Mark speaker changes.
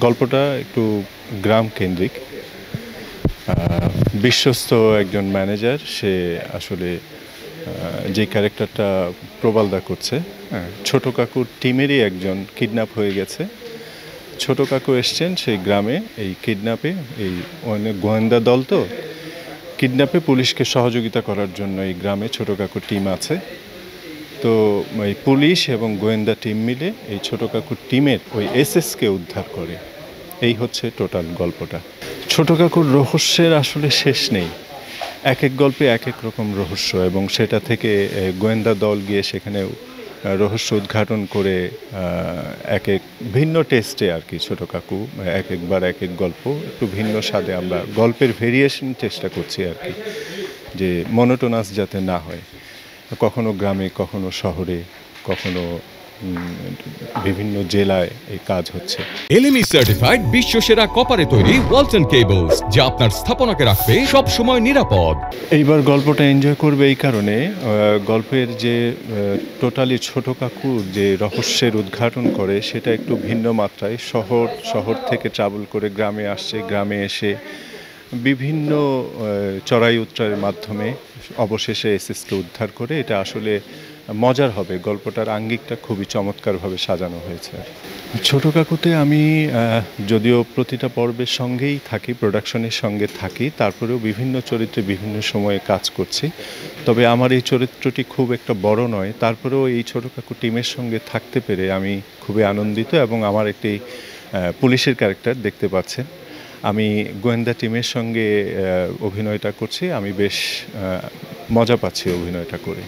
Speaker 1: গল্পটা একটু গ্রাম কেন্দ্রিক। বিশ্বস্ত একজন ম্যানেজার, সে আসলে যে ক্যারেক্টারটা প্রবালদা করছে, হ্যাঁ, ছোট কাকুর টিমেরই একজন কিডন্যাপ হয়ে গেছে। ছোট কাকু এসছেন সেই গ্রামে এই কিডন্যাপে, এই অনেক গোয়েন্দা দল তো কিডন্যাপে পুলিশকে সহযোগিতা করার জন্য এই গ্রামে ছোট কাকুর টিম আছে। তো এই পুলিশ এবং গোয়েন্দা টিম মিলে এই ছোট কাকুর টিমের ওই এসএসকে উদ্ধার করে। এই হচ্ছে টোটাল গল্পটা। ছোট কাকুর রহস্যের আসলে শেষ নেই। এক এক গল্পে এক এক রকম রহস্য, এবং সেটা থেকে গোয়েন্দা দল গিয়ে সেখানে রহস্য উদ্ঘাটন করে এক এক ভিন্ন টেস্টে আর কি। ছোট কাকু এক একবার এক এক গল্প একটু ভিন্ন স্বাদে আমরা গল্পের ভেরিয়েশন চেষ্টা করছি আর কি, যে মনোটোনাস যাতে না হয়। কখনো গ্রামে, কখনো শহরে, কখনো বিভিন্ন জেলায় এই কাজ হচ্ছে।
Speaker 2: এলএমই সার্টিফাইড বিশ্ব সেরা কপারে তৈরি ওয়ালটন কেবলস, যা আপনার স্থাপনাকে রাখবে সব সময় নিরাপদ।
Speaker 1: এইবার গল্পটা এনজয় করবে এই কারণে, গল্পের যে টোটালি ছোট কাকু যে রহস্যের উদ্ঘাটন করে সেটা একটু ভিন্ন মাত্রায়। শহর থেকে ট্রাভেল করে গ্রামে আসছে, গ্রামে এসে বিভিন্ন চড়াই উতরাইয়ের মাধ্যমে অবশেষে এসএসকে উদ্ধার করে। এটা আসলে মজার হবে। গল্পটার আঙ্গিকটা খুবই চমৎকারভাবে সাজানো হয়েছে। ছোট কাকুতে আমি যদিও প্রতিটা পর্বের সঙ্গেই থাকি, প্রোডাকশনের সঙ্গে থাকি, তারপরেও বিভিন্ন চরিত্রে বিভিন্ন সময়ে কাজ করছি। তবে আমার এই চরিত্রটি খুব একটা বড় নয়, তারপরেও এই ছোট কাকু টিমের সঙ্গে থাকতে পেরে আমি খুবই আনন্দিত। এবং আমার একটি পুলিশের ক্যারেক্টার দেখতে পাচ্ছেন, আমি গোয়েন্দা টিমের সঙ্গে অভিনয়টা করছি। আমি বেশ মজা পাচ্ছি অভিনয়টা করে।